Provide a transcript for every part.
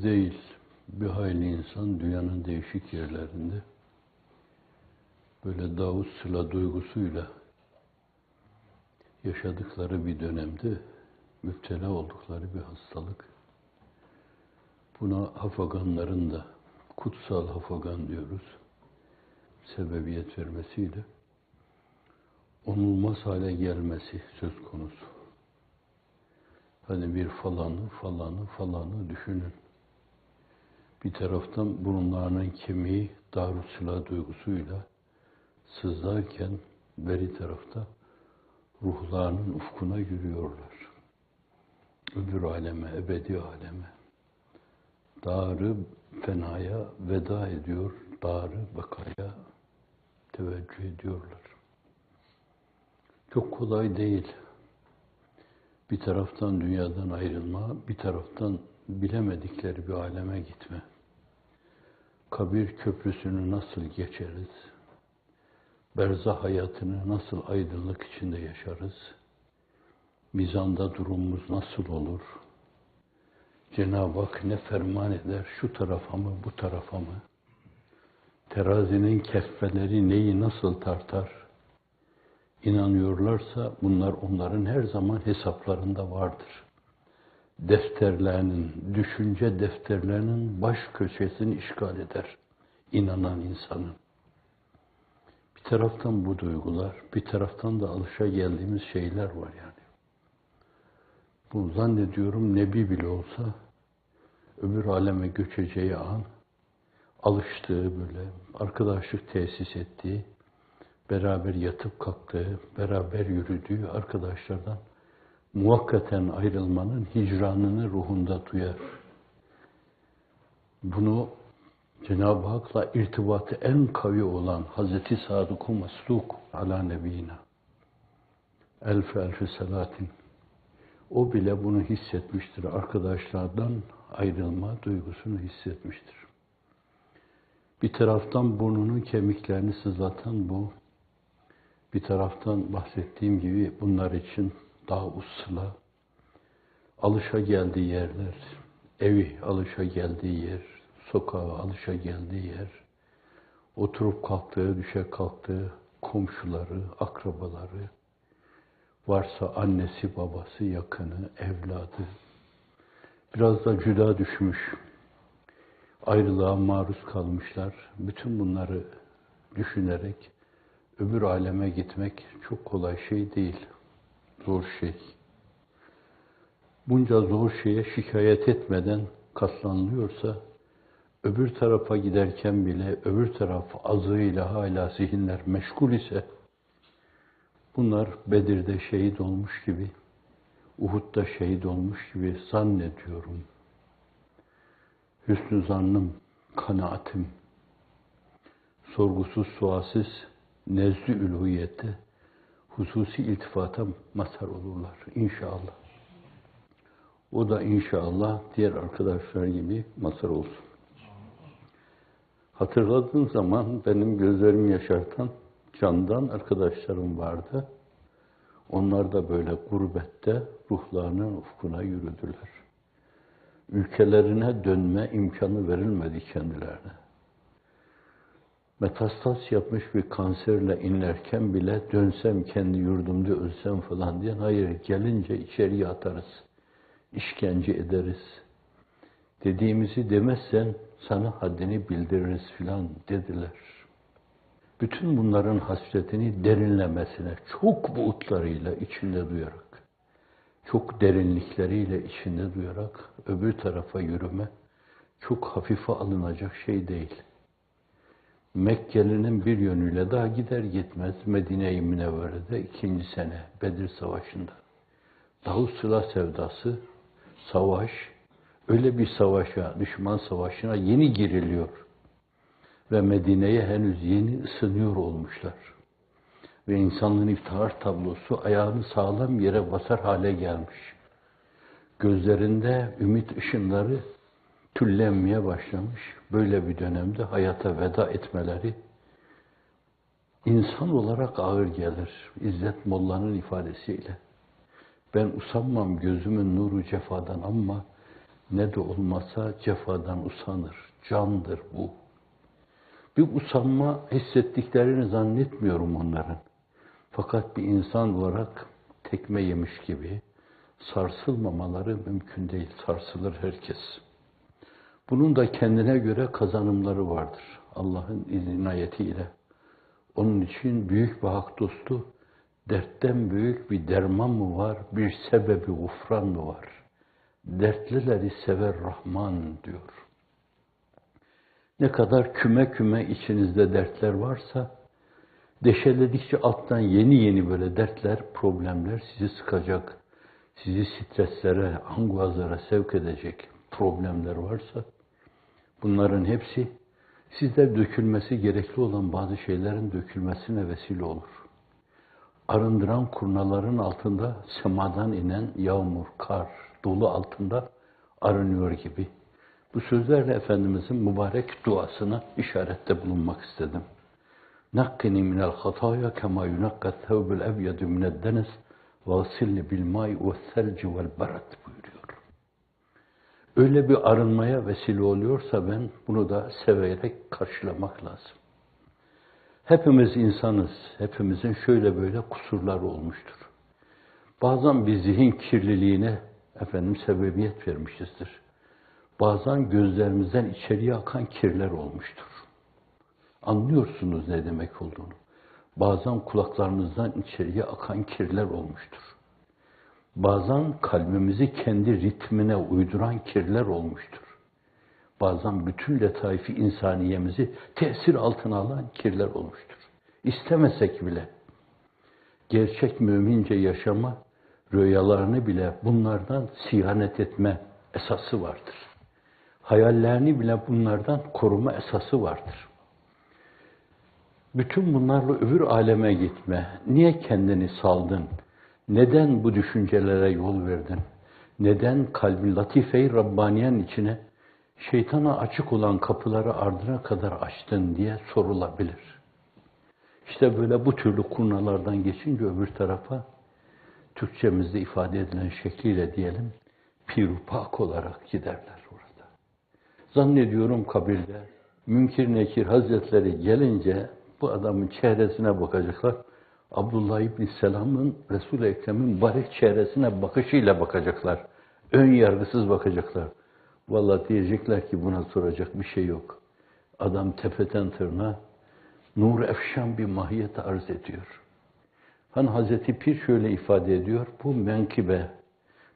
Bir değil, bir hayli insan dünyanın değişik yerlerinde böyle Davut Sıla duygusuyla yaşadıkları bir dönemde müptela oldukları bir hastalık. Buna hafaganların da kutsal hafagan diyoruz, sebebiyet vermesiyle onulmaz hale gelmesi söz konusu. Hani bir falanı düşünün. Bir taraftan burunlarının kemiği Darüssalam duygusuyla sızlarken beri tarafta ruhlarının ufkuna yürüyorlar. Öbür aleme, ebedi aleme. Darı fenaya veda ediyor, darı bakaya teveccüh ediyorlar. Çok kolay değil. Bir taraftan dünyadan ayrılma, bir taraftan bilemedikleri bir aleme gitme. Kabir köprüsünü nasıl geçeriz? Berzah hayatını nasıl aydınlık içinde yaşarız? Mizanda durumumuz nasıl olur? Cenab-ı Hak ne ferman eder? Şu tarafa mı, bu tarafa mı? Terazinin keffeleri neyi nasıl tartar? İnanıyorlarsa bunlar onların her zaman hesaplarında vardır. Defterlerinin, düşünce defterlerinin baş köşesini işgal eder inanan insanın. Bir taraftan bu duygular, bir taraftan da alışageldiğimiz şeyler var yani. Bu zannediyorum Nebi bile olsa öbür aleme göçeceği an alıştığı böyle arkadaşlık tesis ettiği, beraber yatıp kalktığı, beraber yürüdüğü arkadaşlardan muhakkaten ayrılmanın hicranını ruhunda duyar. Bunu Cenab-ı Hak'la irtibatı en kavi olan Hazreti Sadık-ı Masluk ala nebiyina elfi salatin, o bile bunu hissetmiştir. Arkadaşlardan ayrılma duygusunu hissetmiştir. Bir taraftan burnunun kemiklerini sızlatan bu, bir taraftan bahsettiğim gibi bunlar için daha usla, alışageldiği yerler, evi alışageldiği yer, sokağa alışageldiği yer, oturup kalktığı, düşe kalktığı komşuları, akrabaları, varsa annesi, babası, yakını, evladı, biraz da cüda düşmüş, ayrılığa maruz kalmışlar. Bütün bunları düşünerek öbür aleme gitmek çok kolay şey değil, zor şey. Bunca zor şeye şikayet etmeden katlanılıyorsa, öbür tarafa giderken bile öbür taraf azığıyla hala zihinler meşgul ise, bunlar Bedir'de şehit olmuş gibi, Uhud'da şehit olmuş gibi zannediyorum. Hüsnü zannım, kanaatim, sorgusuz sualsiz nezd-i ülhiyette, hususi iltifata mazhar olurlar inşallah. O da inşallah diğer arkadaşlar gibi mazhar olsun. Hatırladığım zaman benim gözlerimi yaşartan candan arkadaşlarım vardı. Onlar da böyle gurbette ruhlarının ufkuna yürüdüler. Ülkelerine dönme imkanı verilmedi kendilerine. Metastaz yapmış bir kanserle inlerken bile dönsem kendi yurdumda ölsem falan diyen, hayır gelince içeriye atarız, işkence ederiz. Dediğimizi demezsen sana haddini bildiririz filan dediler. Bütün bunların hasretini derinlemesine, çok buğutlarıyla içinde duyarak, çok derinlikleriyle içinde duyarak öbür tarafa yürüme çok hafife alınacak şey değil. Mekkeli'nin bir yönüyle daha gider gitmez Medine-i Münevvere'de 2. sene Bedir Savaşı'nda. Davut Sıla sevdası, savaş, öyle bir savaşa, düşman savaşına yeni giriliyor. Ve Medine'ye henüz yeni ısınıyor olmuşlar. Ve insanlığın iftihar tablosu ayağını sağlam yere basar hale gelmiş. Gözlerinde ümit ışınları tüllenmeye başlamış. Böyle bir dönemde hayata veda etmeleri insan olarak ağır gelir. İzzet Molla'nın ifadesiyle. Ben usanmam gözümün nuru cefadan ama ne de olmasa cefadan usanır. Candır bu. Bir usanma hissettiklerini zannetmiyorum onların. Fakat bir insan olarak tekme yemiş gibi sarsılmamaları mümkün değil. Sarsılır herkes. Bunun da kendine göre kazanımları vardır. Allah'ın inayetiyle. Onun için büyük bir hak dostu, dertten büyük bir derman mı var, bir sebebi gufran mı var? Dertlileri sever Rahman diyor. Ne kadar küme küme içinizde dertler varsa, deşeledikçe alttan yeni yeni böyle dertler, problemler sizi sıkacak, sizi streslere, angazlara sevk edecek problemler varsa, bunların hepsi sizde dökülmesi gerekli olan bazı şeylerin dökülmesine vesile olur. Arındıran kurnaların altında semadan inen yağmur, kar, dolu altında arınıyor gibi. Bu sözlerle Efendimizin mübarek duasına işarette bulunmak istedim. Nakkini minel hataya kema yunakkat thevbül ebyedü mineddenes ve gsilni bil mai ve selci vel barat buyuruyor. Öyle bir arınmaya vesile oluyorsa ben bunu da severek karşılamak lazım. Hepimiz insanız, hepimizin şöyle böyle kusurları olmuştur. Bazen bir zihin kirliliğine sebebiyet vermişizdir. Bazen gözlerimizden içeriye akan kirler olmuştur. Anlıyorsunuz ne demek olduğunu. Bazen kulaklarımızdan içeriye akan kirler olmuştur. Bazen kalbimizi kendi ritmine uyduran kirler olmuştur. Bazen bütün letaifi insaniyemizi tesir altına alan kirler olmuştur. İstemesek bile gerçek mümince yaşama, rüyalarını bile bunlardan siyanet etme esası vardır. Hayallerini bile bunlardan koruma esası vardır. Bütün bunlarla öbür aleme gitme. Niye kendini saldın? Neden bu düşüncelere yol verdin? Neden kalbin latife-i Rabbaniye'nin içine şeytana açık olan kapıları ardına kadar açtın diye sorulabilir. İşte böyle bu türlü kurnalardan geçince öbür tarafa Türkçemizde ifade edilen şekliyle diyelim pirupak olarak giderler orada. Zannediyorum kabirde Münkir Nekir Hazretleri gelince bu adamın çehresine bakacaklar. Abdullah İbni Selam'ın Resul-i Ekrem'in mübarek çehresine bakışıyla bakacaklar. Ön yargısız bakacaklar. Vallahi diyecekler ki buna soracak bir şey yok. Adam tepeden tırnağa nur efşan bir mahiyet arz ediyor. Hani Hazreti Pir şöyle ifade ediyor, bu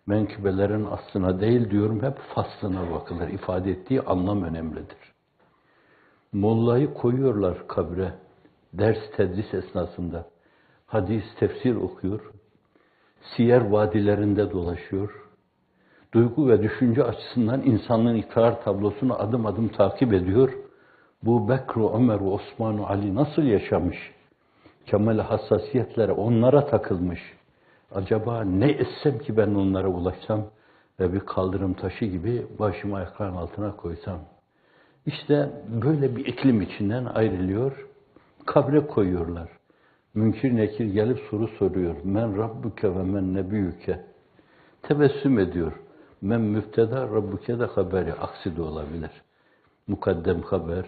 menkıbelerin aslına değil diyorum, hep faslına bakılır. İfade ettiği anlam önemlidir. Mollayı koyuyorlar kabre, ders tedris esnasında. Hadis, tefsir okuyor, siyer vadilerinde dolaşıyor. Duygu ve düşünce açısından insanlığın iktidar tablosunu adım adım takip ediyor. Bu Bekr, Ömer, Osman, Ali nasıl yaşamış? Kemal hassasiyetlere, onlara takılmış. Acaba ne etsem ki ben onlara ulaşsam ve bir kaldırım taşı gibi başımı ayaklarının altına koysam? İşte böyle bir iklim içinden ayrılıyor, kabre koyuyorlar. Münkir Nekir gelip soru soruyor. Men Rabbuke ve men nebiyüke. Tebessüm ediyor. Men müfteda Rabbuke de haberi. Aksi de olabilir. Mukaddem haber,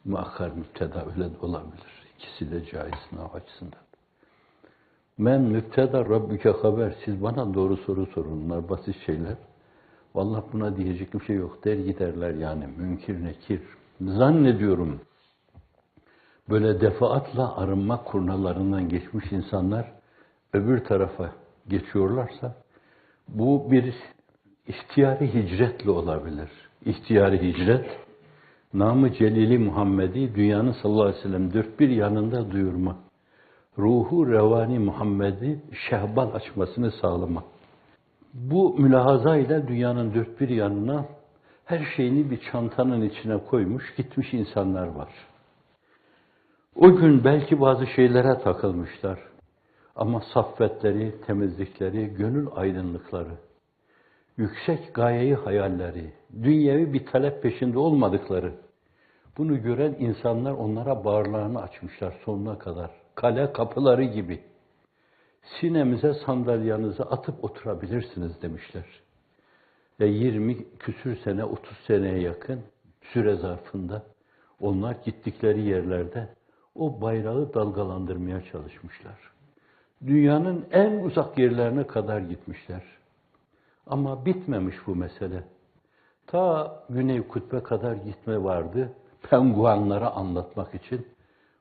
muakhar müfteda öyle de olabilir. İkisi de caiz sınav açısından. Men müfteda Rabbuke haber. Siz bana doğru soru sorun. Bunlar basit şeyler. Vallahi buna diyecek bir şey yok. Der giderler yani. Münkir Nekir. Zannediyorum böyle defaatla arınma kurnalarından geçmiş insanlar öbür tarafa geçiyorlarsa bu bir ihtiyari hicretle olabilir. İhtiyari hicret, namı celili Muhammed'i dünyanın sallallahu aleyhi ve sellem dört bir yanında duyurma. Ruhu revani Muhammed'i şehbal açmasını sağlama. Bu mülahaza ile dünyanın dört bir yanına her şeyini bir çantanın içine koymuş, gitmiş insanlar var. O gün belki bazı şeylere takılmışlar. Ama saffetleri, temizlikleri, gönül aydınlıkları, yüksek gayeyi hayalleri, dünyevi bir talep peşinde olmadıkları, bunu gören insanlar onlara bağırlarını açmışlar sonuna kadar. Kale kapıları gibi. Sinemize sandalyenizi atıp oturabilirsiniz demişler. Ve 20 küsür sene, 30 seneye yakın süre zarfında onlar gittikleri yerlerde o bayrağı dalgalandırmaya çalışmışlar. Dünyanın en uzak yerlerine kadar gitmişler. Ama bitmemiş bu mesele. Ta Güney Kutb'a kadar gitme vardı. Penguenlara anlatmak için.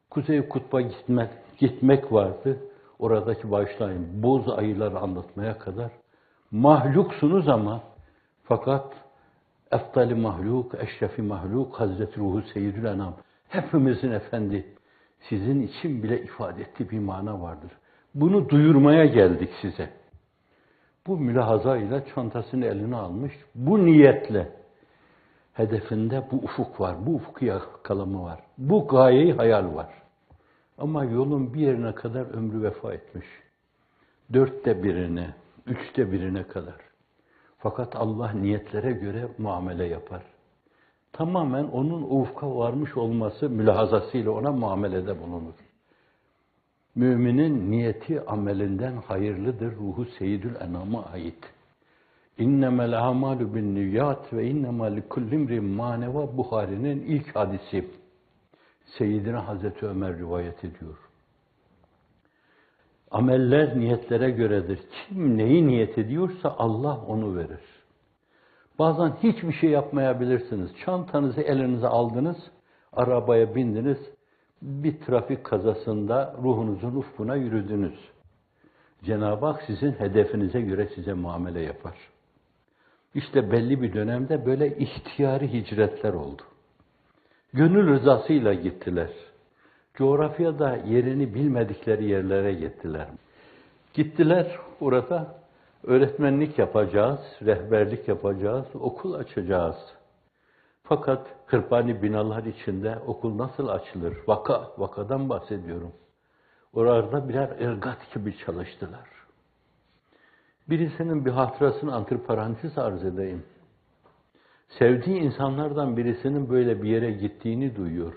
Kuzey Kutb'a gitmek vardı. Oradaki başlayın boz ayıları anlatmaya kadar. Mahluksunuz ama fakat eftali mahluk, eşrefi mahluk, Hazreti Ruhu Seyyidül Enam. Hepimizin efendi sizin için bile ifade ettiği bir mana vardır. Bunu duyurmaya geldik size. Bu mülahazayla çantasını eline almış, bu niyetle hedefinde bu ufuk var, bu ufku yakalama var, bu gayeyi hayal var. Ama yolun bir yerine kadar ömrü vefa etmiş. 1/4'ine, 1/3'ine kadar. Fakat Allah niyetlere göre muamele yapar. Tamamen onun ufka varmış olması mülahazasıyla ona muamelede bulunur. Müminin niyeti amelinden hayırlıdır. Ruhu Seyyidül Enam'a ait. İnnemel amalu bin niyyat ve innemel likullimrin maneva Buhari'nin ilk hadisi. Seyyidina Hazreti Ömer rivayet ediyor. Ameller niyetlere göredir. Kim neyi niyet ediyorsa Allah onu verir. Bazen hiçbir şey yapmayabilirsiniz. Çantanızı elinize aldınız, arabaya bindiniz, bir trafik kazasında ruhunuzun ufkuna yürüdünüz. Cenab-ı Hak sizin hedefinize göre size muamele yapar. İşte belli bir dönemde böyle ihtiyari hicretler oldu. Gönül rızasıyla gittiler. Coğrafyada yerini bilmedikleri yerlere gittiler. Gittiler orada öğretmenlik yapacağız, rehberlik yapacağız, okul açacağız. Fakat hırpani binalar içinde okul nasıl açılır? Vakadan bahsediyorum. Orada birer ırgat gibi çalıştılar. Birisinin bir hatırasını antiparantez arz edeyim. Sevdiği insanlardan birisinin böyle bir yere gittiğini duyuyor.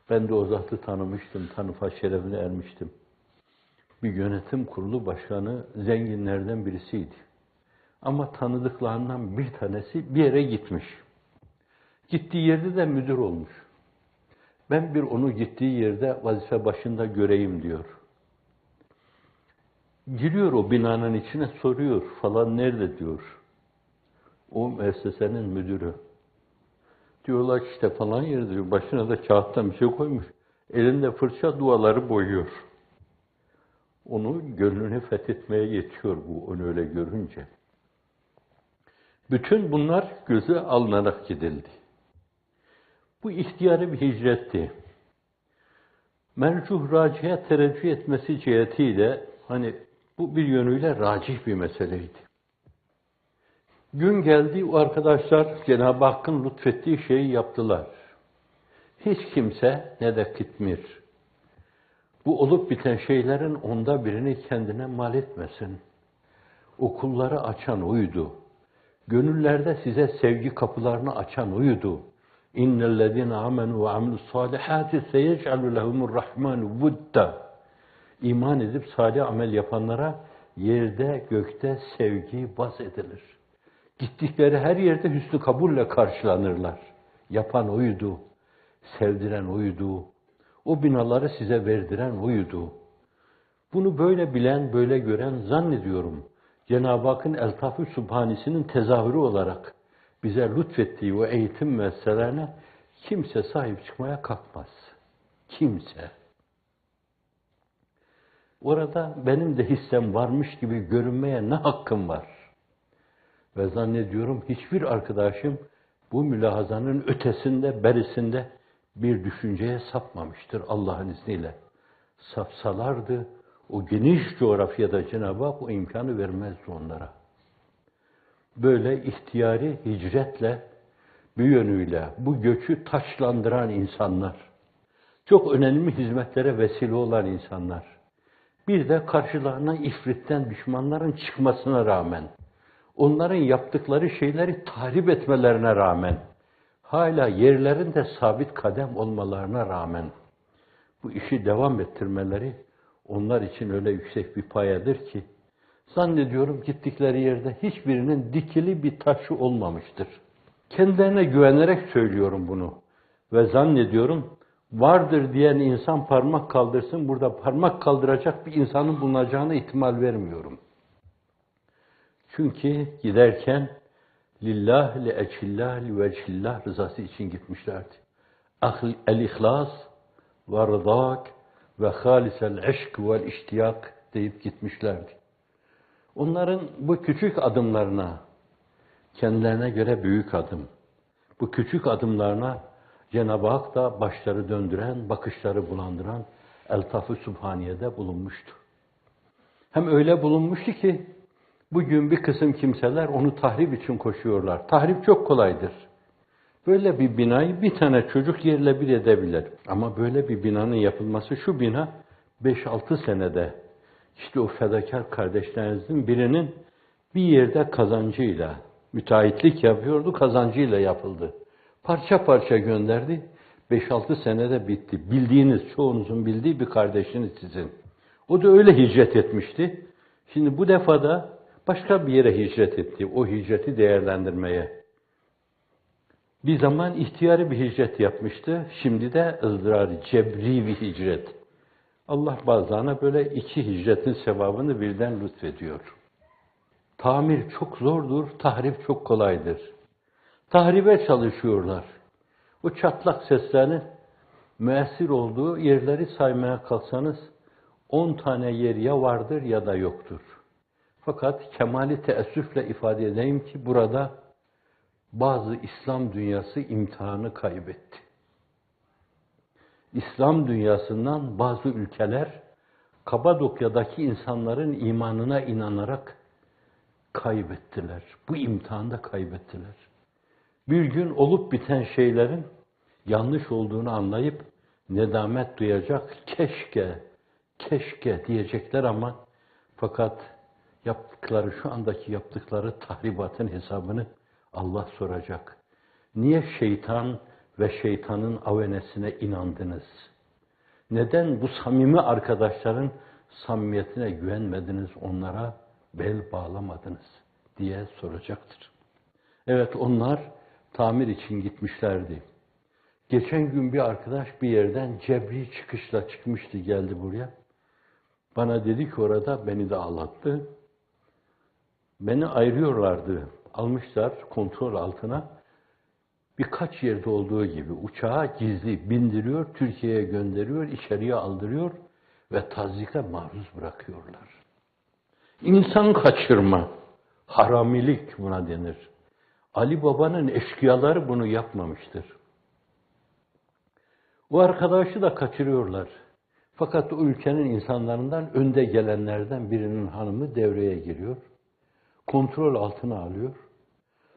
Ben de o zatı tanımıştım, tanıfa şerefine ermiştim. Bir yönetim kurulu başkanı zenginlerden birisiydi. Ama tanıdıklarından bir tanesi bir yere gitmiş. Gittiği yerde de müdür olmuş. Ben bir onu gittiği yerde vazife başında göreyim diyor. Giriyor o binanın içine soruyor falan nerede diyor. O müessesenin müdürü. Diyorlar işte falan yerde diyor. Başına da kağıttan bir şey koymuş. Elinde fırça duaları boyuyor. Onu gönlünü fethetmeye yetiyor bu onu öyle görünce. Bütün bunlar göze alınarak gidildi. Bu ihtiyari bir hicretti. Mercuh racihe tereccüh etmesi cihetiyle hani bu bir yönüyle racih bir meseleydi. Gün geldi o arkadaşlar Cenab-ı Hakk'ın lütfettiği şeyi yaptılar. Hiç kimse ne de Kitmir bu olup biten şeylerin 1/10'ını kendine mal etmesin. Okulları açan oydu. Gönüllerde size sevgi kapılarını açan oydu. İnnellezîne âmenû ve amilussâlihâti seyec'alû lehumurrahmânu vudda. İman edip salih amel yapanlara yerde gökte sevgi vaz edilir. Gittikleri her yerde hüsnü kabulle karşılanırlar. Yapan oydu, sevdiren oydu. O binaları size verdiren oydu. Bunu böyle bilen, böyle gören zannediyorum. Cenab-ı Hakk'ın Eltaf-ı Sübhanisi'nin tezahürü olarak bize lütfettiği o eğitim müesseselerine kimse sahip çıkmaya kalkmaz. Kimse. Orada benim de hissem varmış gibi görünmeye ne hakkım var? Ve zannediyorum hiçbir arkadaşım bu mülahazanın ötesinde, berisinde bir düşünceye sapmamıştır Allah'ın izniyle. Sapsalardı, o geniş coğrafyada Cenab-ı Hak o imkanı vermezdi onlara. Böyle ihtiyari hicretle, bir yönüyle bu göçü taçlandıran insanlar, çok önemli hizmetlere vesile olan insanlar, bir de karşılarına ifritten düşmanların çıkmasına rağmen, onların yaptıkları şeyleri tahrip etmelerine rağmen, hala yerlerinde sabit kadem olmalarına rağmen, bu işi devam ettirmeleri onlar için öyle yüksek bir payedir ki, Zannediyorum gittikleri yerde hiçbirinin dikili bir taşı olmamıştır. Kendilerine güvenerek söylüyorum bunu. Ve zannediyorum vardır diyen insan parmak kaldırsın, burada parmak kaldıracak bir insanın bulunacağına ihtimal vermiyorum. Çünkü giderken lillah, li ecillah, li vecillah rızası için gitmişlerdi. El-ihlas ve rıdak ve halisel eşk vel iştiyak deyip gitmişlerdi. Onların bu küçük adımlarına, kendilerine göre büyük adım, bu küçük adımlarına Cenab-ı Hak da başları döndüren, bakışları bulandıran Eltaf-ı Sübhaniye'de bulunmuştu. Hem öyle bulunmuştu ki, bugün bir kısım kimseler onu tahrip için koşuyorlar. Tahrip çok kolaydır. Böyle bir binayı bir tane çocuk yerle bir edebilir. Ama böyle bir binanın yapılması, şu bina 5-6 senede, işte o fedakar kardeşlerinizin birinin bir yerde kazancıyla, müteahhitlik yapıyordu, kazancıyla yapıldı. Parça parça gönderdi, 5-6 senede bitti. Bildiğiniz, çoğunuzun bildiği bir kardeşiniz sizin. O da öyle hicret etmişti. Şimdi bu defa da başka bir yere hicret etti, o hicreti değerlendirmeye. Bir zaman ihtiyari bir hicret yapmıştı, şimdi de ızdırarı, cebri bir hicret. Allah bazılarına böyle iki hicretin sevabını birden lütfediyor. Tamir çok zordur, tahrip çok kolaydır. Tahribe çalışıyorlar. O çatlak seslerin müessir olduğu yerleri saymaya kalksanız 10 tane yer ya vardır ya da yoktur. Fakat kemali teessüfle ifade edeyim ki burada bazı İslam dünyası imtihanı kaybetti. İslam dünyasından bazı ülkeler Kapadokya'daki insanların imanına inanarak kaybettiler. Bu imtihanda kaybettiler. Bir gün olup biten şeylerin yanlış olduğunu anlayıp nedamet duyacak, keşke diyecekler ama fakat yaptıkları, şu andaki yaptıkları tahribatın hesabını Allah soracak. Niye şeytan ve şeytanın avenesine inandınız? Neden bu samimi arkadaşların samimiyetine güvenmediniz, onlara bel bağlamadınız diye soracaktır. Evet, onlar tamir için gitmişlerdi. Geçen gün bir arkadaş bir yerden cebri çıkışla çıkmıştı, geldi buraya. Bana dedi ki orada, beni de ağlattı. Beni ayırıyorlardı, almışlar kontrol altına. Birkaç yerde olduğu gibi uçağa gizli bindiriyor, Türkiye'ye gönderiyor, içeriye aldırıyor ve tazyika maruz bırakıyorlar. İnsan kaçırma, haramilik buna denir. Ali Baba'nın eşkıyaları bunu yapmamıştır. O arkadaşı da kaçırıyorlar. Fakat o ülkenin insanlarından önde gelenlerden birinin hanımı devreye giriyor. Kontrol altına alıyor.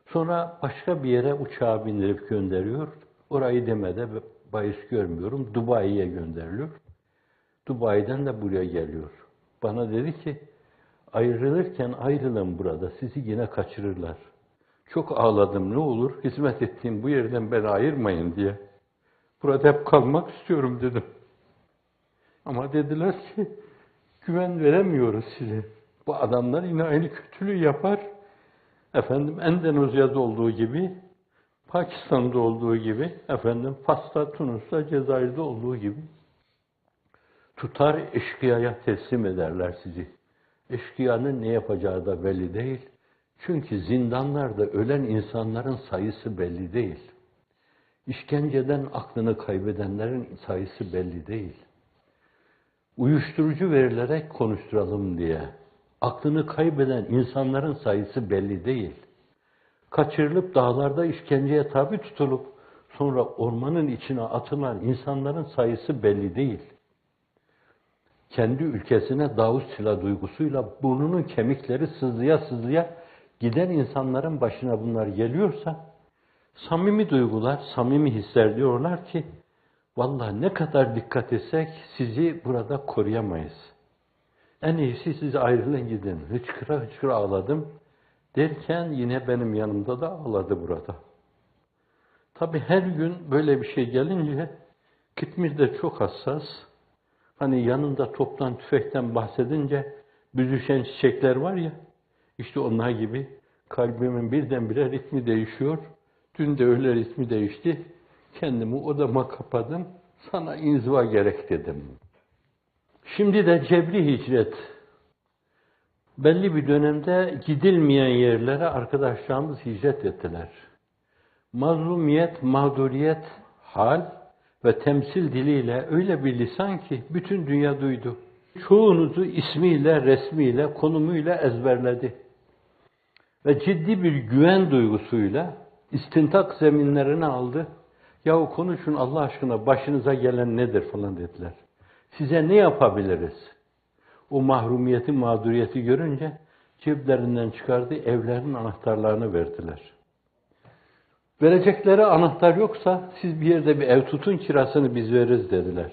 Sonra başka bir yere uçağa bindirip gönderiyor. Orayı demede bahis görmüyorum. Dubai'ye gönderiliyor. Dubai'den de buraya geliyor. Bana dedi ki, ayrılırken ayrılın burada, sizi yine kaçırırlar. Çok ağladım, ne olur hizmet ettiğim bu yerden beni ayırmayın diye. Burada hep kalmak istiyorum dedim. Ama dediler ki, güven veremiyoruz size. Bu adamlar yine aynı kötülüğü yapar. Efendim Endonezya'da olduğu gibi, Pakistan'da olduğu gibi, efendim Fas'ta, Tunus'ta, Cezayir'de olduğu gibi tutar eşkıyaya teslim ederler sizi. Eşkıyanın ne yapacağı da belli değil. Çünkü zindanlarda ölen insanların sayısı belli değil. İşkenceden aklını kaybedenlerin sayısı belli değil. Uyuşturucu verilerek konuşturalım diye aklını kaybeden insanların sayısı belli değil. Kaçırılıp dağlarda işkenceye tabi tutulup sonra ormanın içine atılan insanların sayısı belli değil. Kendi ülkesine Davut silah duygusuyla burnunun kemikleri sızlıya sızlıya giden insanların başına bunlar geliyorsa, samimi duygular, samimi hisler diyorlar ki, vallahi ne kadar dikkat etsek sizi burada koruyamayız. En iyisi siz ayrılın gidin. Hıçkıra hıçkıra ağladım derken yine benim yanımda da ağladı burada. Tabii her gün böyle bir şey gelince Kıtmir de çok hassas. Hani yanında toptan tüfekten bahsedince büzüşen çiçekler var ya, işte onlar gibi kalbimin birdenbire ritmi değişiyor. Dün de öyle ritmi değişti. Kendimi odama kapadım. Sana inziva gerek dedim. Şimdi de cebri hicret. Belli bir dönemde gidilmeyen yerlere arkadaşlarımız hicret ettiler. Mazlumiyet, mağduriyet, hal ve temsil diliyle öyle bir lisan ki bütün dünya duydu. Çoğunuzu ismiyle, resmiyle, konumuyla ezberledi. Ve ciddi bir güven duygusuyla istintak zeminlerine aldı. Yahu konuşun Allah aşkına, başınıza gelen nedir falan dediler. Size ne yapabiliriz? O mahrumiyeti, mağduriyeti görünce ceplerinden çıkardı, evlerin anahtarlarını verdiler. Verecekleri anahtar yoksa siz bir yerde bir ev tutun, kirasını biz veririz dediler.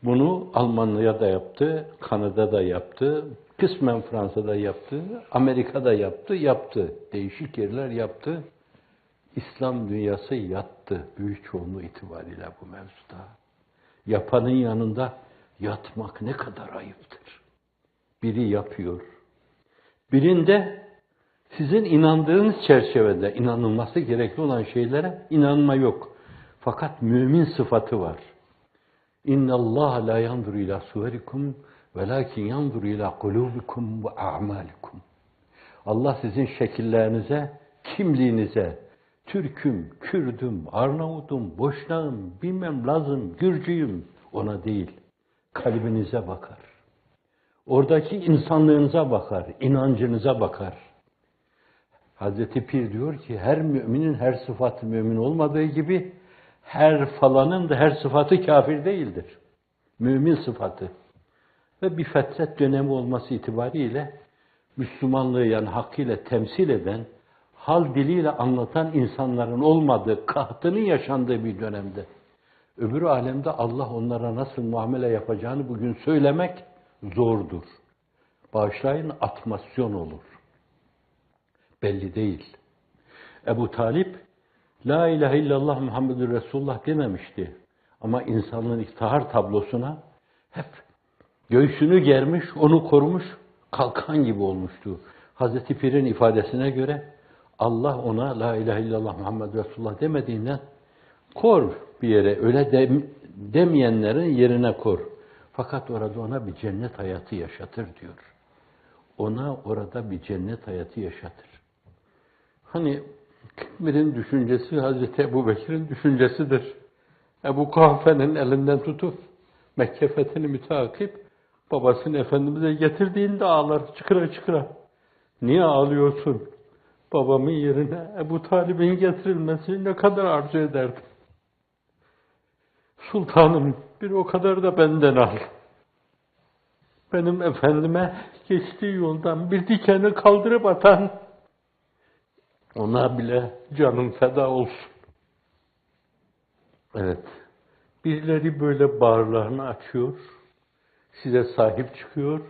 Bunu Almanya'da yaptı, Kanada'da yaptı, kısmen Fransa'da yaptı, Amerika'da yaptı. Değişik yerler yaptı. İslam dünyası yattı büyük çoğunluğu itibariyle bu mevzuda. Yapanın yanında yatmak ne kadar ayıptır. Biri yapıyor. Birinde sizin inandığınız çerçevede inanılması gerekli olan şeylere inanma yok. Fakat mümin sıfatı var. İnna Allah la yanzuru ila suverikum velakin yanzuru ila kulubikum ve a'malikum. Allah sizin şekillerinize, kimliğinize, Türk'üm, Kürd'üm, Arnavut'um, Boşnağım, bilmem Laz'ım, Gürcü'yüm, ona değil, kalbinize bakar. Oradaki insanlığınıza bakar, inancınıza bakar. Hazreti Pir diyor ki, her müminin her sıfatı mümin olmadığı gibi, her falanın da her sıfatı kafir değildir. Mümin sıfatı. Ve bir fetret dönemi olması itibariyle, Müslümanlığı yani hakkıyla temsil eden, hal diliyle anlatan insanların olmadığı, kahtının yaşandığı bir dönemde, öbür alemde Allah onlara nasıl muamele yapacağını bugün söylemek zordur. Bağışlayın, atmasyon olur. Belli değil. Ebu Talip, La ilahe illallah Muhammedur Resulullah dememişti. Ama insanlığın iftihar tablosuna hep göğsünü germiş, onu korumuş, kalkan gibi olmuştu. Hazreti Pir'in ifadesine göre Allah ona La ilahe illallah Muhammedur Resulullah demediğinden kor bir yere, öyle demeyenlerin yerine kor. Fakat orada ona bir cennet hayatı yaşatır diyor. Ona orada bir cennet hayatı yaşatır. Hani birinin düşüncesi Hazreti Ebubekir'in düşüncesidir. Ebu Kuhafe'nin elinden tutup Mekke fethini müteakip babasını Efendimiz'e getirdiğinde ağlar çıkıra çıkıra. Niye ağlıyorsun? Babamın yerine Ebu Talib'in getirilmesini ne kadar arzu ederdim. Sultanım, bir o kadar da benden al. Benim efendime geçtiği yoldan bir dikeni kaldırıp atan, ona bile canım feda olsun. Evet, birileri böyle bağırlarını açıyor, size sahip çıkıyor,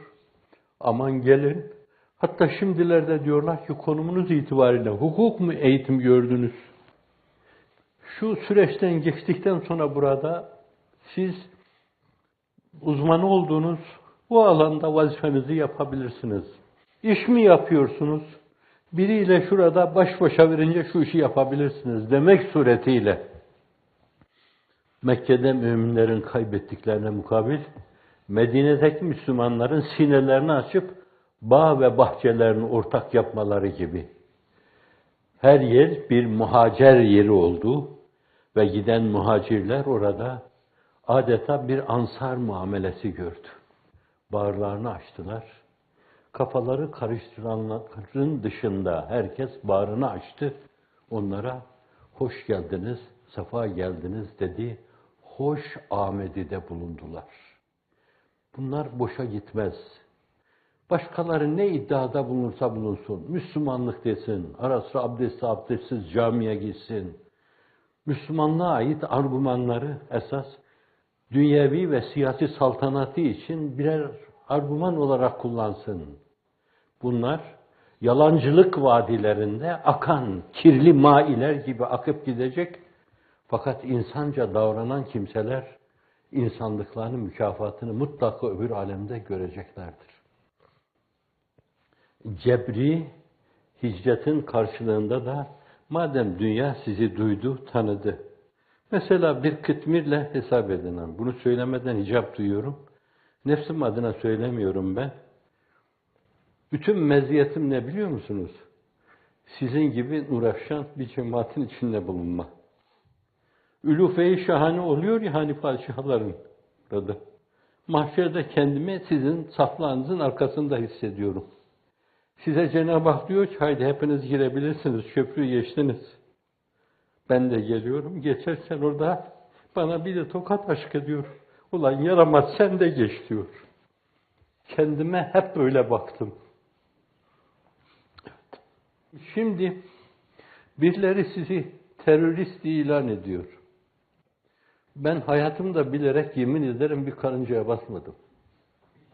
aman gelin. Hatta şimdilerde diyorlar ki konumunuz itibariyle hukuk mu eğitim gördünüz? Şu süreçten geçtikten sonra burada siz uzmanı olduğunuz bu alanda vazifenizi yapabilirsiniz. İş mi yapıyorsunuz? Biriyle şurada baş başa verince şu işi yapabilirsiniz demek suretiyle Mekke'de müminlerin kaybettiklerine mukabil Medine'deki Müslümanların sinelerini açıp bağ ve bahçelerini ortak yapmaları gibi her yer bir muhacer yeri oldu ve giden muhacirler orada adeta bir ansar muamelesi gördü. Bağırlarını açtılar. Kafaları karıştıranların dışında herkes bağrını açtı. Onlara hoş geldiniz, sefa geldiniz dedi. Hoş amedide bulundular. Bunlar boşa gitmez. Başkaları ne iddiada bulunursa bulunsun, Müslümanlık desin, ara sıra abdestsiz camiye gitsin. Müslümanlığa ait argümanları esas dünyevi ve siyasi saltanatı için birer argüman olarak kullansın. Bunlar yalancılık vadilerinde akan kirli mailer gibi akıp gidecek. Fakat insanca davranan kimseler insanlıklarının mükafatını mutlaka öbür alemde göreceklerdir. cebri hicretin karşılığında da madem dünya sizi duydu, tanıdı. Mesela bir kıtmirle hesap edin. Bunu söylemeden hicap duyuyorum. Nefsim adına söylemiyorum ben. Bütün meziyetim ne biliyor musunuz? Sizin gibi uğraşan bir cemaatin içinde bulunma. Ülufe-i şahane oluyor ya hani padişahların adı. Mahşerde kendimi sizin saflarınızın arkasında hissediyorum. Size Cenab-ı Hak diyor ki haydi hepiniz girebilirsiniz, köprüyü geçtiniz. Ben de geliyorum, geçerken orada bana bir de tokat aşk ediyor. Ulan yaramaz sen de geç diyor. Kendime hep böyle baktım. Evet. Şimdi birileri sizi terörist ilan ediyor. Ben hayatımda bilerek yemin ederim bir karıncaya basmadım.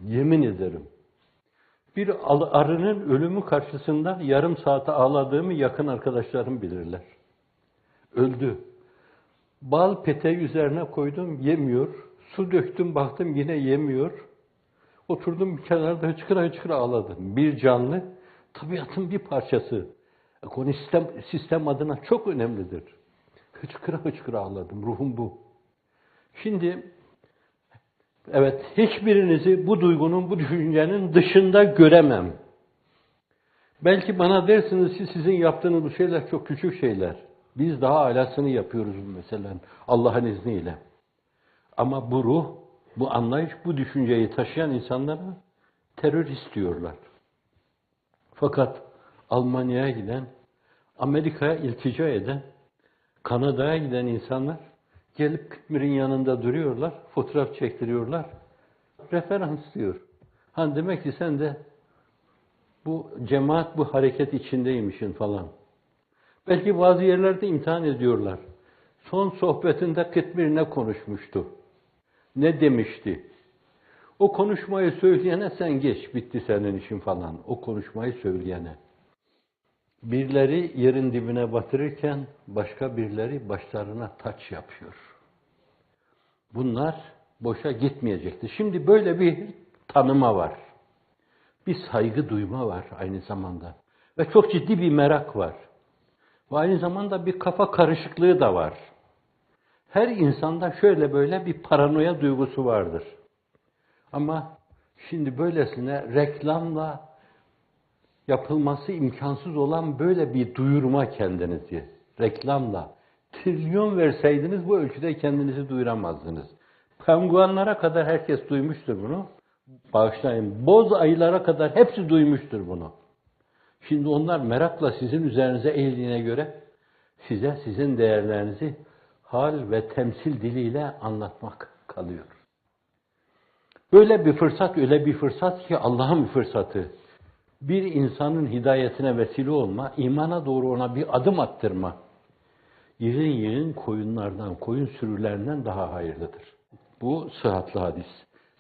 Yemin ederim. Bir arının ölümü karşısında yarım saate ağladığımı yakın arkadaşlarım bilirler. Öldü. Bal peteği üzerine koydum, yemiyor. Su döktüm, baktım yine yemiyor. Oturdum bir kenarda hıçkıra hıçkıra ağladım. Bir canlı, tabiatın bir parçası. Sistem adına çok önemlidir. Hıçkıra hıçkıra ağladım, ruhum bu. Şimdi, evet, hiçbirinizi bu duygunun, bu düşüncenin dışında göremem. Belki bana dersiniz ki sizin yaptığınız bu şeyler çok küçük şeyler. Biz daha alasını yapıyoruz mesela Allah'ın izniyle. Ama bu ruh, bu anlayış, bu düşünceyi taşıyan insanlara terörist diyorlar. Fakat Almanya'ya giden, Amerika'ya iltica eden, Kanada'ya giden insanlar gelip Kıtmir'in yanında duruyorlar, fotoğraf çektiriyorlar. Referans diyor. Hani demek ki sen de bu cemaat, bu hareket içindeymişsin falan. Belki bazı yerlerde imtihan ediyorlar. Son sohbetinde Kıtmir ne konuşmuştu? Ne demişti? O konuşmayı söyleyene sen geç, bitti senin işin falan. O konuşmayı söyleyene. Birileri yerin dibine batırırken başka birileri başlarına taç yapıyor. Bunlar boşa gitmeyecektir. Şimdi böyle bir tanıma var. Bir saygı duyma var aynı zamanda. Ve çok ciddi bir merak var. Ve aynı zamanda bir kafa karışıklığı da var. Her insanda şöyle böyle bir paranoya duygusu vardır. Ama şimdi böylesine reklamla yapılması imkansız olan böyle bir duyurma kendinizi. Reklamla. Trilyon verseydiniz bu ölçüde kendinizi duyuramazdınız. Penguenlara kadar herkes duymuştur bunu. Bağışlayın. Boz ayılara kadar hepsi duymuştur bunu. Şimdi onlar merakla sizin üzerinize eğildiğine göre size sizin değerlerinizi hal ve temsil diliyle anlatmak kalıyor. Böyle bir fırsat, öyle bir fırsat ki Allah'ın bir fırsatı. Bir insanın hidayetine vesile olma, imana doğru ona bir adım attırma. Yığın yığın koyunlardan, koyun sürülerinden daha hayırlıdır. Bu sıhhatli hadis.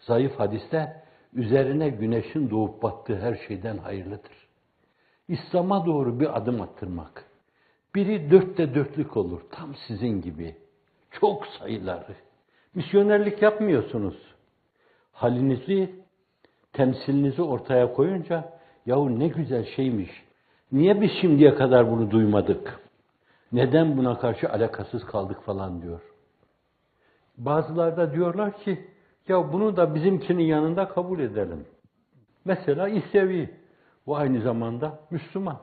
Zayıf hadiste üzerine güneşin doğup battığı her şeyden hayırlıdır. İslam'a doğru bir adım attırmak. Biri 4'te 4'lük olur, tam sizin gibi. Çok sayıları. Misyonerlik yapmıyorsunuz. Halinizi, temsilinizi ortaya koyunca, yahu ne güzel şeymiş. Niye biz şimdiye kadar bunu duymadık? Neden buna karşı alakasız kaldık falan diyor. Bazıları da diyorlar ki, ya bunu da bizimkinin yanında kabul edelim. Mesela İsevi, bu aynı zamanda Müslüman.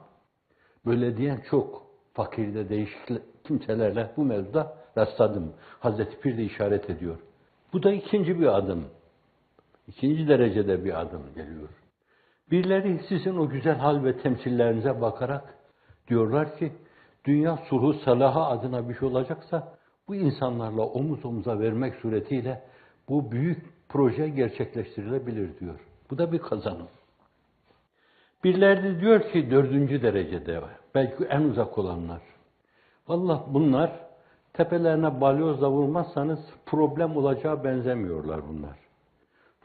Böyle diyen çok fakirde değişik kimselerle bu mevzuda rastladım. Hazreti Pir de işaret ediyor. Bu da ikinci bir adım. İkinci derecede bir adım geliyor. Birileri sizin o güzel hal ve temsillerinize bakarak diyorlar ki, dünya sulhu salaha adına bir şey olacaksa, bu insanlarla omuz omuza vermek suretiyle bu büyük proje gerçekleştirilebilir diyor. Bu da bir kazanım. Birileri de diyor ki 4. derecede, belki en uzak olanlar. Vallahi bunlar tepelerine balyozla vurmazsanız problem olacağı benzemiyorlar bunlar.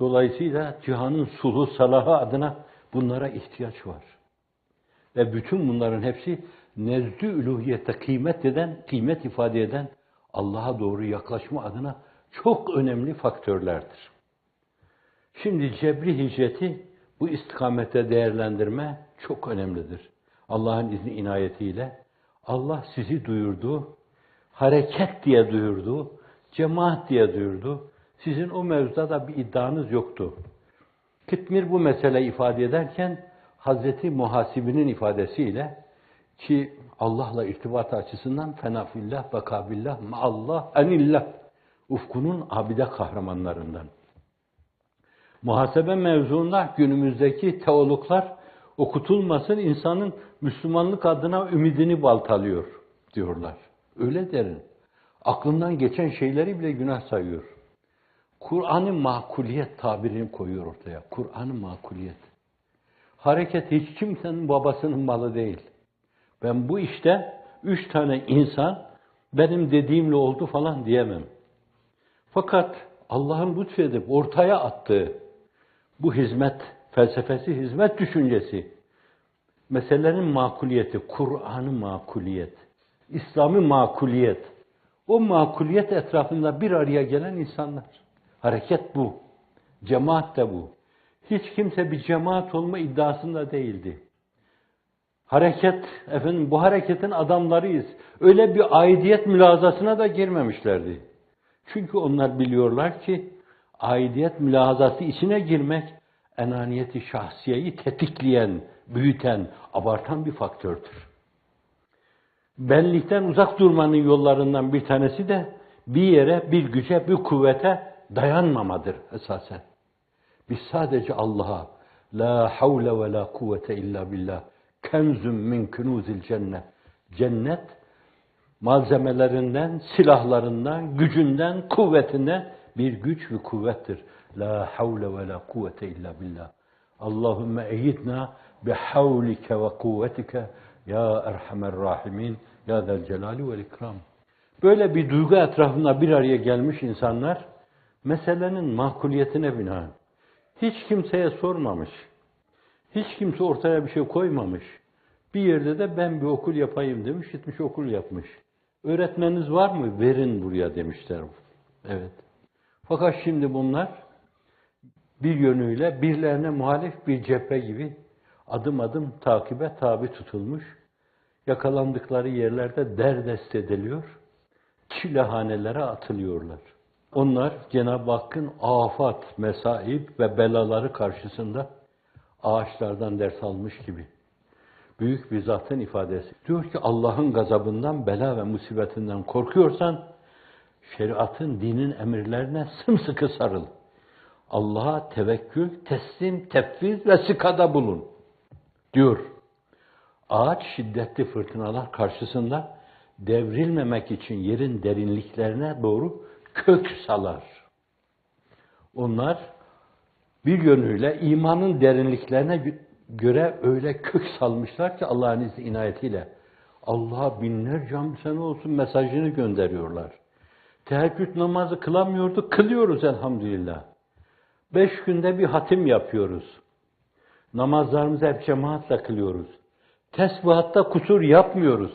Dolayısıyla cihanın sulhu salahı adına bunlara ihtiyaç var. Ve bütün bunların hepsi nezdü üluhiyete kıymet ifade eden Allah'a doğru yaklaşma adına çok önemli faktörlerdir. Şimdi cebri hicreti bu istikamete değerlendirme çok önemlidir. Allah'ın izni inayetiyle Allah sizi duyurdu, hareket diye duyurdu, cemaat diye duyurdu. Sizin o mevzuda da bir iddianız yoktu. Kıtmir bu meseleyi ifade ederken Hazreti Muhasibi'nin ifadesiyle ki Allah'la irtibat açısından fenafillah, bakabillah, maallah, enillah ufkunun abide kahramanlarından. Muhasebe mevzuunda günümüzdeki teologlar okutulmasın insanın Müslümanlık adına ümidini baltalıyor diyorlar. Öyle derin. Aklından geçen şeyleri bile günah sayıyor. Kur'an-ı makuliyet tabirini koyuyor ortaya. Kur'an-ı makuliyet. Hareket hiç kimsenin babasının malı değil. Ben bu işte 3 tane insan benim dediğimle oldu falan diyemem. Fakat Allah'ın lütfedip ortaya attığı bu hizmet felsefesi, hizmet düşüncesi, meselelerin makuliyeti, Kur'an-ı makuliyet, İslam'ı makuliyet, o makuliyet etrafında bir araya gelen insanlar. Hareket bu, cemaat de bu. Hiç kimse bir cemaat olma iddiasında değildi. Hareket, efendim bu hareketin adamlarıyız. Öyle bir aidiyet mülahazasına da girmemişlerdi. Çünkü onlar biliyorlar ki aidiyet mülahazası içine girmek enaniyeti şahsiyeyi tetikleyen, büyüten, abartan bir faktördür. Benlikten uzak durmanın yollarından bir tanesi de bir yere, bir güce, bir kuvvete dayanmamadır esasen. Biz sadece Allah'a la havle ve la kuvvete illa billah kenzun min kunuzil cennet. Cennet malzemelerinden, silahlarından, gücünden, kuvvetinden bir güç ve kuvvettir. La havle ve la kuvvete illa billah. Allahümme eyyidna bihavlike ve kuvvetike ya erhamer rahimin ya zel celali vel ikram. Böyle bir duygu etrafında bir araya gelmiş insanlar meselenin makuliyetine binaen hiç kimseye sormamış. Hiç kimse ortaya bir şey koymamış. Bir yerde de ben bir okul yapayım demiş, gitmiş okul yapmış. Öğretmeniniz var mı? Verin buraya demişler. Evet. Fakat şimdi bunlar bir yönüyle birilerine muhalif bir cephe gibi adım adım takibe tabi tutulmuş. Yakalandıkları yerlerde derdest ediliyor. Çilehanelere atılıyorlar. Onlar Cenab-ı Hakk'ın afat, mesaib ve belaları karşısında ağaçlardan ders almış gibi. Büyük bir zatın ifadesi. Diyor ki Allah'ın gazabından, bela ve musibetinden korkuyorsan şeriatın, dinin emirlerine sımsıkı sarıl. Allah'a tevekkül, teslim, tefviz ve sıkada bulun diyor. Ağaç şiddetli fırtınalar karşısında devrilmemek için yerin derinliklerine doğru kök salar. Onlar bir yönüyle imanın derinliklerine göre öyle kök salmışlar ki Allah'ın izni inayetiyle Allah'a binlerce hamd sene olsun mesajını gönderiyorlar. Teheccüd namazı kılamıyorduk, kılıyoruz elhamdülillah. 5 günde bir hatim yapıyoruz. Namazlarımızı hep cemaatle kılıyoruz. Tesbihatta kusur yapmıyoruz.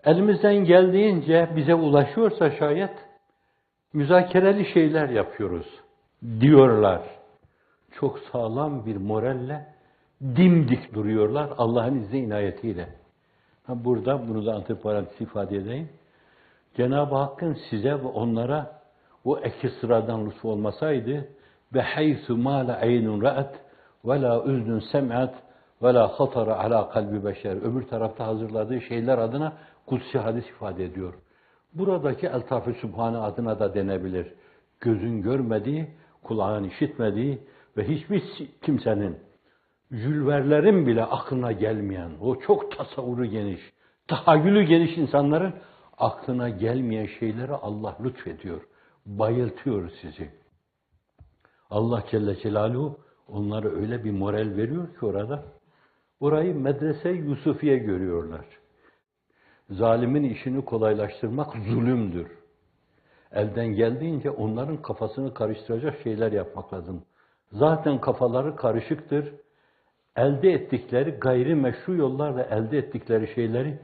Elimizden geldiğince bize ulaşıyorsa şayet müzakereli şeyler yapıyoruz diyorlar. Çok sağlam bir moralle dimdik duruyorlar Allah'ın izni inayetiyle. Burada bunu da antiparantez ifade edeyim. Cenab-ı Hakk'ın size ve onlara o eki sıradan lütfu olmasaydı ve haythu ma la aynun ra'at ve la uznun sem'at ve la hatara ala kalbi beşer. Öbür tarafta hazırladığı şeyler adına kutsi hadis ifade ediyor. Buradaki eltaf-ı sübhane adına da denebilir. Gözün görmediği, kulağın işitmediği ve hiçbir kimsenin, jülverlerin bile aklına gelmeyen, o çok tasavvuru geniş, tahayyülü geniş insanların aklına gelmeyen şeyleri Allah lütfediyor. Bayıltıyor sizi. Allah Celle Celaluhu onlara öyle bir moral veriyor ki orada. Orayı medrese-i Yusufiye görüyorlar. Zalimin işini kolaylaştırmak zulümdür. Elden geldiğince onların kafasını karıştıracak şeyler yapmak lazım. Zaten kafaları karışıktır. Elde ettikleri, gayrimeşru yollarla elde ettikleri şeyleri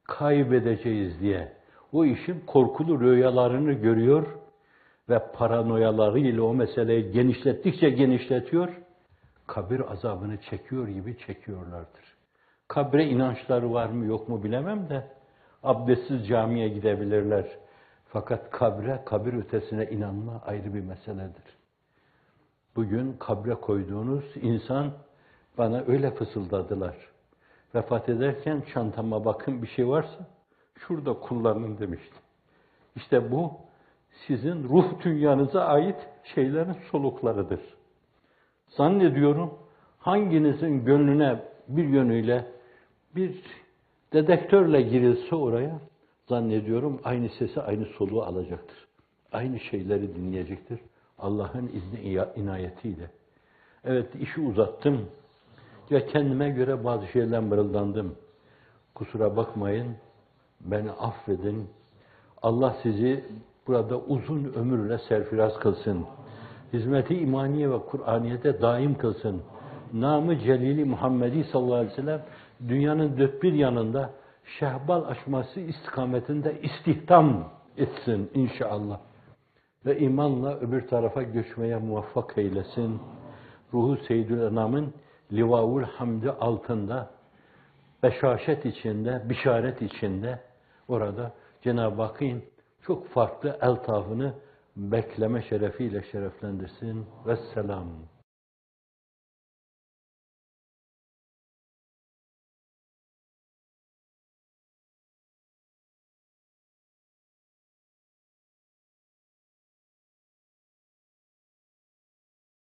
kaybedeceğiz diye. O işin korkulu rüyalarını görüyor ve paranoyalarıyla o meseleyi genişlettikçe genişletiyor. kabir azabını çekiyor gibi çekiyorlardır. Kabre inançları var mı yok mu bilemem de abdestsiz camiye gidebilirler. Fakat kabre, kabir ötesine inanma ayrı bir meseledir. Bugün kabre koyduğunuz insan bana öyle fısıldadılar. Vefat ederken çantama bakın bir şey varsa şurada kullanın demişti. İşte bu sizin ruh dünyanıza ait şeylerin soluklarıdır. Zannediyorum hanginizin gönlüne bir yönüyle bir dedektörle girilse oraya zannediyorum aynı sesi, aynı soluğu alacaktır. Aynı şeyleri dinleyecektir. Allah'ın izni inayetiyle. Evet, işi uzattım ve kendime göre bazı şeyler mırıldandım. Kusura bakmayın, beni affedin. Allah sizi burada uzun ömürle serfiraz kılsın. Hizmeti imaniye ve Kur'aniye'de daim kılsın. Namı Celili Muhammedi sallallahu aleyhi ve sellem dünyanın dört bir yanında şehbal açması istikametinde istihdam etsin inşallah. Ve imanla öbür tarafa göçmeye muvaffak eylesin. Ruhu Seyyidül Enam'ın Livaul Hamdi altında, beşaşet içinde, bişaret içinde orada Cenab-ı Hakk'ın çok farklı eltafını bekleme şerefiyle şereflendirsin. Vesselam.